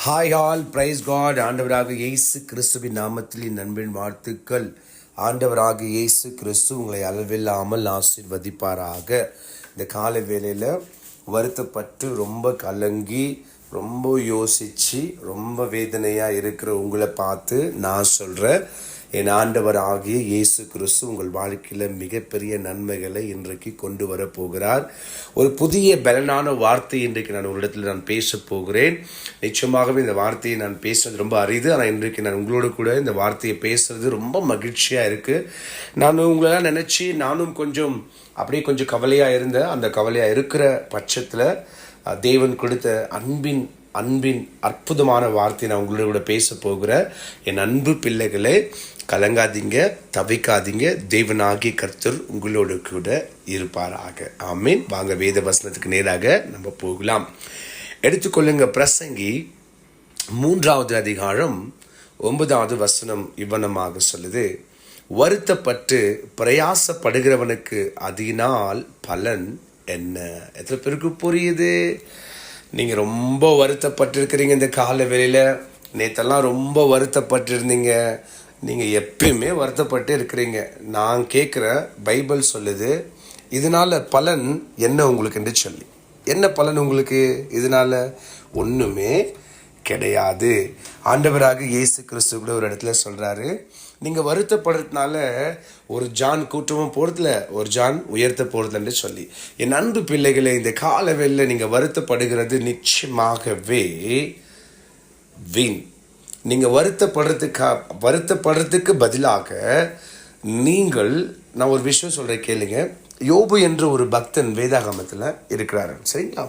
Hi all, price God. ஆண்டவராக இயேசு கிறிஸ்துவின் நாமத்தில் என் அன்பின் வாழ்த்துக்கள். ஆண்டவராக இயேசு கிறிஸ்து உங்களை அளவில்லாமல் ஆசீர்வதிப்பாராக. இந்த கால வேளையில் வருத்தப்பட்டு ரொம்ப கலங்கி ரொம்ப யோசித்து ரொம்ப வேதனையாக இருக்கிற உங்களை பார்த்து நான் சொல்கிறேன், என் ஆண்டவர் ஆகிய இயேசு கிறிஸ்து உங்கள் வாழ்க்கையில் மிகப்பெரிய நன்மைகளை இன்றைக்கு கொண்டு வர போகிறார். ஒரு புதிய பலனான வார்த்தை இன்றைக்கு நான் ஒரு இடத்துல பேச போகிறேன். நிச்சயமாகவே இந்த வார்த்தையை நான் பேசுறது ரொம்ப அரிது. ஆனால் இன்றைக்கு நான் உங்களோட கூட இந்த வார்த்தையை பேசுறது ரொம்ப மகிழ்ச்சியாக இருக்குது. நான் உங்களெல்லாம் நினச்சி நானும் அப்படியே கொஞ்சம் கவலையாக இருந்தேன். அந்த கவலையாக இருக்கிற பட்சத்தில் தேவன் கொடுத்த அன்பின் அற்புதமான வார்த்தை நான் உங்களோட கூட பேச போகிற என் அன்பு பிள்ளைகளே, கலங்காதீங்க, தவிக்காதீங்க. தேவனாகிய கர்த்தர் உங்களோடு கூட இருப்பாராக. ஆமீன். வாங்க வேத வசனத்துக்கு நேராக நம்ம போகலாம். எடுத்துக்கொள்ளுங்க பிரசங்கி 3வது அதிகாரம் 9வது வசனம் இவ்வனமாக சொல்லுது, வருத்தப்பட்டு பிரயாசப்படுகிறவனுக்கு அதனால் பலன் என்ன? எத்தனை பேருக்கு புரியுது? நீங்கள் ரொம்ப வருத்தப்பட்டிருக்கிறீங்க இந்த கால வேளையில். நேற்றெல்லாம் ரொம்ப வருத்தப்பட்டிருந்தீங்க. நீங்கள் எப்பயுமே வருத்தப்பட்டு இருக்கிறீங்க. நான் கேட்குற பைபிள் சொல்லுது, இதனால் பலன் என்ன உங்களுக்கு என்று சொல்லி. என்ன பலன் உங்களுக்கு இதனால்? ஒன்றுமே கிடையாது. ஆண்டவராக இயேசு கிறிஸ்து கூட ஒரு இடத்துல சொல்கிறாரு, நீங்கள் வருத்தப்படுறதுனால ஒரு ஜான் கூட்டமும் போகிறதில்ல, ஒரு ஜான் உயர்த்த போகிறதில்லன்னு சொல்லி. என் அன்பு பிள்ளைகளை, இந்த கால வேளையில் நீங்கள் வருத்தப்படுகிறது நிச்சயமாகவே வீண். நீங்கள் வருத்தப்படுறதுக்கு பதிலாக நான் ஒரு விஷயம் சொல்கிறேன் கேளுங்க. யோபு என்ற ஒரு பக்தன் வேதாகமத்தில் இருக்கிறாரு, சரிங்களா?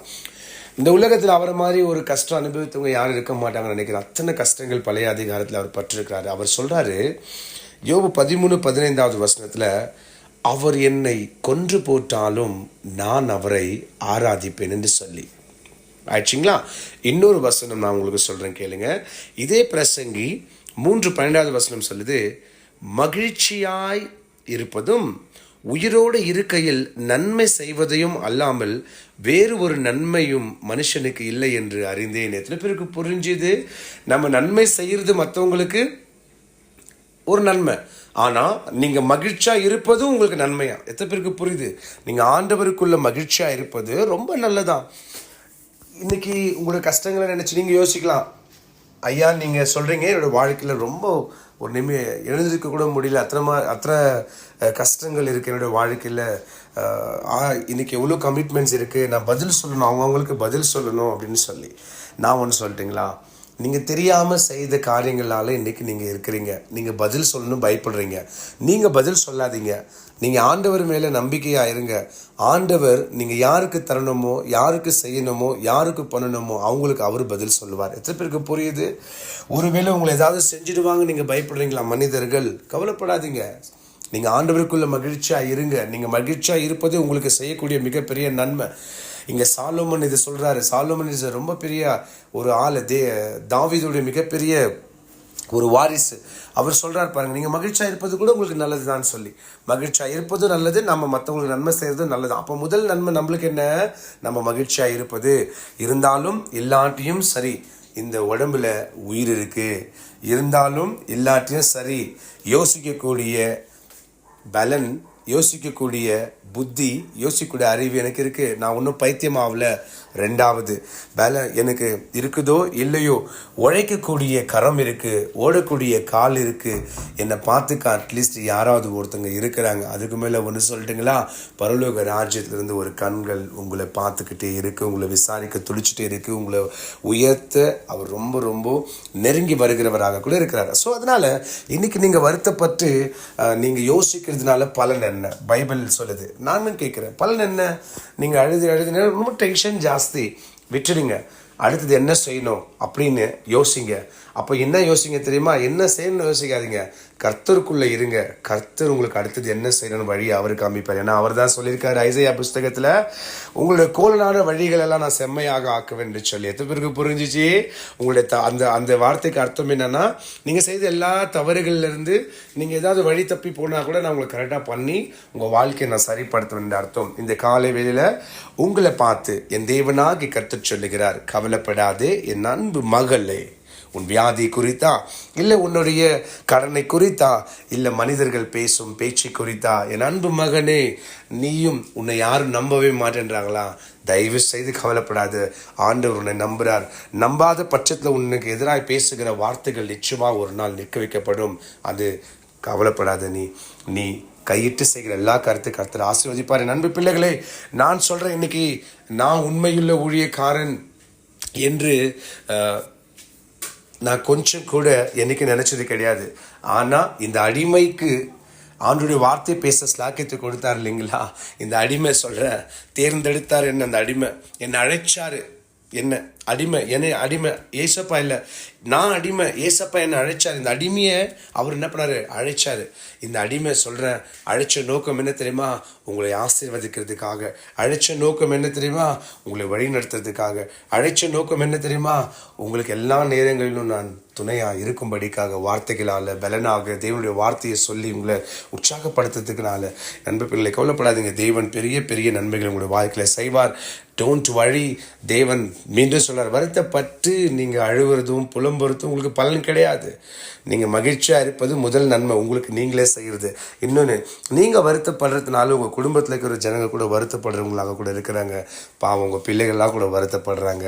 இந்த உலகத்தில் அவரை மாதிரி ஒரு கஷ்டம் அனுபவித்தவங்க யாரும் இருக்க மாட்டாங்கன்னு நினைக்கிறேன். அத்தனை கஷ்டங்கள் பழைய அதிகாரத்தில் அவர் பட்டிருக்கிறாரு. அவர் சொல்கிறாரு, யோபு 13:15வது வசனத்தில், அவர் என்னை கொன்று போட்டாலும் நான் அவரை ஆராதிப்பேன் என்று சொல்லி. ஆயிடுச்சிங்களா? இன்னொரு வசனம் நான் உங்களுக்கு சொல்கிறேன் கேளுங்க. இதே பிரசங்கி 3:12வது வசனம் சொல்லுது, மகிழ்ச்சியாய் இருப்பதும் உயிரோடு இருக்கையில் நன்மை செய்வதையும் அல்லாமல் வேறு ஒரு நன்மையும் மனுஷனுக்கு இல்லை என்று அறிந்தேன். எத்தனை பேருக்கு புரிஞ்சுது? நம்ம நன்மை செய்கிறது மற்றவங்களுக்கு ஒரு நன்மை, ஆனால் நீங்கள் மகிழ்ச்சியாக இருப்பதும் உங்களுக்கு நன்மையா? எத்தனை பேருக்கு புரியுது? நீங்கள் ஆண்டவருக்குள்ள மகிழ்ச்சியாக இருப்பது ரொம்ப நல்லதான். இன்னைக்கு உங்களோட கஷ்டங்களை நினச்சி நீங்கள் யோசிக்கலாம், ஐயா நீங்கள் சொல்கிறீங்க என்னோடய வாழ்க்கையில் ரொம்ப ஒரு எழுந்திருக்க கூட முடியல, அத்தனை கஷ்டங்கள் இருக்குது என்னோடய வாழ்க்கையில், இன்றைக்கி எவ்வளோ கமிட்மெண்ட்ஸ் இருக்குது, நான் பதில் சொல்லணும், அவங்கவுங்களுக்கு பதில் சொல்லணும் அப்படின்னு சொல்லி. நான் ஒன்று சொல்லட்டுங்களா? நீங்கள் தெரியாமல் செய்த காரியங்களால் இன்றைக்கி நீங்கள் இருக்கிறீங்க. நீங்கள் பதில் சொல்லணும் பயப்படுறீங்க. நீங்கள் பதில் சொல்லாதீங்க. நீங்கள் ஆண்டவர் மேலே நம்பிக்கையாக இருங்க. ஆண்டவர் நீங்கள் யாருக்கு தரணுமோ, யாருக்கு செய்யணுமோ, யாருக்கு பண்ணணுமோ அவங்களுக்கு அவர் பதில் சொல்லுவார். எத்தனை பேருக்கு புரியுது? ஒருவேளை உங்களை ஏதாவது செஞ்சுடுவாங்க நீங்கள் பயப்படுறீங்களா? மனிதர்கள், கவலைப்படாதீங்க. நீங்கள் ஆண்டவருக்குள்ள மகிழ்ச்சியாக இருங்க. நீங்கள் மகிழ்ச்சியாக இருப்பது உங்களுக்கு செய்யக்கூடிய மிகப்பெரிய நன்மை. இங்கே சாலோமன் இதை சொல்கிறாரு. சாலோமன் இஸ் ரொம்ப பெரிய ஒரு ஆள், தாவீதுடைய மிகப்பெரிய ஒரு வாரிசு. அவர் சொல்கிறார் பாருங்கள், நீங்கள் மகிழ்ச்சியாக இருப்பது கூட உங்களுக்கு நல்லது தான் சொல்லி. மகிழ்ச்சியாக இருப்பதும் நல்லது, நம்ம மற்றவங்களுக்கு நன்மை செய்கிறதும் நல்லது. அப்போ முதல் நன்மை நம்மளுக்கு என்ன? நம்ம மகிழ்ச்சியாக இருப்பது. இருந்தாலும் இல்லாட்டியும் சரி, இந்த உடம்புல உயிர் இருக்குது. இருந்தாலும் இல்லாட்டியும் சரி, யோசிக்கக்கூடிய பலன், யோசிக்கக்கூடிய புத்தி, யோசிக்கக்கூடிய அறிவு எனக்கு இருக்குது. நான் ஒன்றும் பைத்தியமாகல. ரெண்டாவது எனக்கு இருக்குதோ இல்லையோ, உழைக்கக்கூடிய கரம் இருக்குது, ஓடக்கூடிய கால் இருக்குது. என்னை பார்த்துக்க அட்லீஸ்ட் யாராவது ஒருத்தங்க இருக்கிறாங்க. அதுக்கு மேலே ஒன்று சொல்லட்டுங்களா? பரலோக ராஜ்யத்திலிருந்து ஒரு கண்கள் உங்களை பார்த்துக்கிட்டே இருக்குது, உங்களை விசாரிக்க துடிச்சிட்டே இருக்குது, உங்களை உயர்த்த அவர் ரொம்ப ரொம்ப நெருங்கி வருகிறவராக கூட இருக்கிறார். ஸோ அதனால் இன்றைக்கி நீங்கள் வருத்தப்பட்டு நீங்கள் யோசிக்கிறதுனால பலன் என்ன? பைபிள் சொல்லுது. நானும் கேட்குறேன், பலன் என்ன? நீங்கள் அழுது ரொம்ப டென்ஷன் ஜாஸ்தி, விட்டுடுங்க. அடுத்தது என்ன செய்யணும் அப்படின்னு யோசிங்க. அப்போ என்ன யோசிங்க தெரியுமா? என்ன செய்யணும்னு யோசிக்காதீங்க, கர்த்தருக்குள்ளே இருங்க. கர்த்தர் உங்களுக்கு அடுத்தது என்ன செய்யணும்னு வழி அவர் காமிப்பார். ஏன்னா அவர் தான் சொல்லியிருக்காரு ஐசையா புஸ்தகத்தில், உங்களுடைய கோலனான வழிகள் எல்லாம் நான் செம்மையாக ஆக்குவேன் என்று சொல்லி. எத்தனை பேருக்கு புரிஞ்சிச்சு? உங்களுடைய அந்த வார்த்தைக்கு அர்த்தம் என்னன்னா, நீங்கள் செய்த எல்லா தவறுகள்லேருந்து நீங்கள் ஏதாவது வழி தப்பி போனால் கூட நான் உங்களுக்கு கரெக்டாக பண்ணி உங்கள் வாழ்க்கையை நான் சரிப்படுத்துவேன் என்ற அர்த்தம். இந்த காலை வேளையில் உங்களை பார்த்து என் தேவனாகி கர்த்தர் சொல்லுகிறார், கவலைப்படாதே என் அன்பு மகளே. உன் வியாதி குறித்தா, இல்லை உன்னுடைய கடனை குறித்தா, இல்லை மனிதர்கள் பேசும் பேச்சை குறித்தா, என் அன்பு மகனே, நீயும் உன்னை யாரும் நம்பவே மாட்டேன்றாங்களா? தயவு செய்து கவலைப்படாது. ஆண்டவர் உன்னை நம்புகிறார். நம்பாத பட்சத்தில் உனக்கு எதிராக பேசுகிற வார்த்தைகள் நிச்சயமாக ஒரு நாள் நிற்க வைக்கப்படும். அது கவலைப்படாத. நீ கையிட்டு செய்கிற எல்லா கருத்து ஆசீர்வதிப்பார். என் அன்பு பிள்ளைகளே, நான் சொல்கிறேன், இன்னைக்கு நான் உண்மையுள்ள ஊழியக்காரன் என்று நான் கொஞ்சம் கூட என்னைக்கு நினைச்சது கிடையாது. ஆனால் இந்த அடிமைக்கு ஆண்டுடைய வார்த்தை பேச ஸ்லாக்கியத்தை கொடுத்தார் இல்லைங்களா? இந்த அடிமை சொல்கிறேன், தேர்ந்தெடுத்தார் என்ன அந்த அடிமை, என்னை அழைச்சாரு. என்ன அடிமை ஏசப்பா இல்லை, நான் அடிமை, ஏசப்பா என்னை அழைச்சார். இந்த அடிமையை அவர் என்ன பண்ணாரு? அழைச்சாரு. இந்த அடிமை சொல்கிறேன், அழைச்ச நோக்கம் என்ன தெரியுமா? உங்களை ஆசீர்வதிக்கிறதுக்காக. அழைச்ச நோக்கம் என்ன தெரியுமா? உங்களை வழி நடத்துறதுக்காக. அழைச்ச நோக்கம் என்ன தெரியுமா? உங்களுக்கு எல்லா நேரங்களிலும் நான் துணையாக இருக்கும்படிக்காக, வார்த்தைகளால் பலனாக தேவனுடைய வார்த்தையை சொல்லி உங்களை உற்சாகப்படுத்துறதுக்குனால. நண்பு பிள்ளை, கவலைப்படாதீங்க. தேவன் பெரிய பெரிய நன்மைகள் உங்களுடைய வாழ்க்கையில் செய்வார். டோன்ட் வழி. தேவன் மீண்டும் சொல்றார், வருத்தப்பட்டு நீங்கள் அழுவுறதும் புலம்புறதும் உங்களுக்கு பலன் கிடையாது. நீங்கள் மகிழ்ச்சியாக இருப்பது முதல் நன்மை, உங்களுக்கு நீங்களே செய்கிறது. இன்னொன்று, நீங்கள் வருத்தப்படுறதுனால உங்கள் குடும்பத்தில் இருக்கிற ஜனங்க கூட வருத்தப்படுறவங்களாக கூட இருக்கிறாங்க. பாவம், உங்கள் பிள்ளைகள்லாம் கூட வருத்தப்படுறாங்க.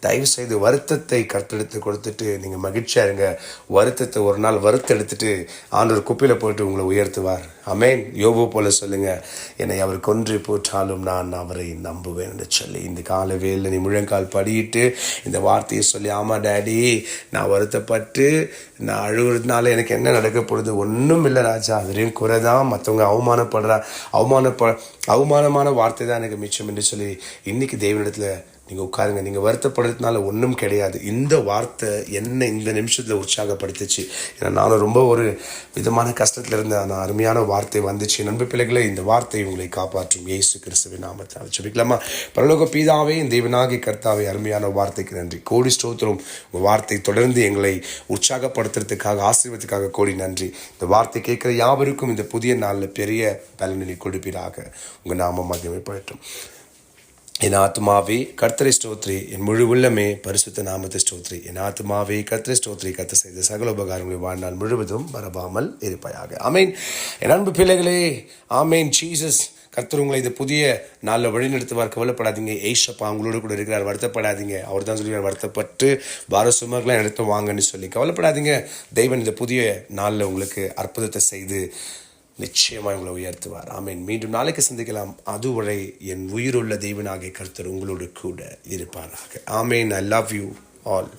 தயவு செய்து வருத்தத்தை கட்டெடுத்து கொடுத்துட்டு நீங்கள் மகிழ்ச்சியாக இருங்க. வருத்தத்தை ஒரு நாள் எடுத்துட்டு ஆண்டவர் குப்பையில் போட்டு உங்களை உயர்த்துவார். அமேன். யோபு போல சொல்லுங்க, என்னை அவர் கொன்று போற்றாலும் நான் அவரை நம்புவேன் என்று சொல்லி இந்த கால வேளையில் நீ முழங்கால் படியிட்டு இந்த வார்த்தையை சொல்லி, ஆமாம் டேடி, நான் வருத்தப்பட்டு நான் அழுகுறதுனால எனக்கு என்ன நடக்க போகுது? ஒன்றும் இல்லை ராஜா, அதுலேயும் குறை தான். மற்றவங்க அவமானமான வார்த்தை தான் எனக்கு மிச்சம் என்று சொல்லி இன்னைக்கு தேவனிடத்தில் நீங்கள் உட்காருங்க. நீங்கள் வருத்தப்படுறதுனால ஒன்றும் கிடையாது. இந்த வார்த்தை என்ன இந்த நிமிஷத்தில் உற்சாகப்படுத்துச்சு. ஏன்னா நானும் ரொம்ப ஒரு விதமான கஷ்டத்தில் இருந்த அந்த அருமையான வார்த்தை வந்துச்சு. நண்பு பிள்ளைகளை, இந்த வார்த்தை உங்களை காப்பாற்றும் இயேசு கிறிஸ்துவின் நாமத்தில் ஜெபிக்கலாமா? பரலோக பிதாவே, தேவனாகிய கர்த்தாவே, அருமையான வார்த்தைக்கு நன்றி, கோடி ஸ்தோத்திரம். உங்கள் வார்த்தை தொடர்ந்து எங்களை உற்சாகப்படுத்துறதுக்காக, ஆசீர்வாதத்துக்காக கோடி நன்றி. இந்த வார்த்தை கேட்குற யாவருக்கும் இந்த புதிய நாளில் பெரிய பலனை கொடுப்பீராக. உங்கள் நாமம் மகிமைப்படட்டும். என் ஆத்மாவே கர்த்தரை ஸ்தோத்ரி, என் முழு உள்ளமே பரிசுத்த நாமத்தை ஸ்தோத்ரி. என் ஆத்மாவே கர்த்தரை ஸ்தோத்ரி, கர்த்தர் செய்த சகல உபகாரங்களை வாழ்நாள் முழுவதும் மறவாமல் இருப்பாயாக. ஆமேன். என் அன்பு பிள்ளைகளே, ஆமேன். ஜீசஸ் கர்த்தர் உங்களை இந்த புதிய நாளில் வழிநடத்துவார். கவலைப்படாதீங்க. ஏசப்பா அவங்களோட கூட இருக்கிறார். வருத்தப்படாதீங்க. அவர் தான் சொல்லுவார், வருத்தப்பட்டு பார சுமர்களாம் எடுத்து வாங்கன்னு சொல்லி. கவலைப்படாதீங்க. தெய்வன் இந்த புதிய நாளில் உங்களுக்கு அற்புதத்தை செய்து நிச்சயமாக உங்களை உயர்த்துவார். ஆமேன். மீண்டும் நாளைக்கு சந்திக்கலாம். அதுவரை என் உயிருள்ள தெய்வனாகிய கர்த்தர் உங்களோடு கூட இருப்பாராக. ஆமேன். I love you all.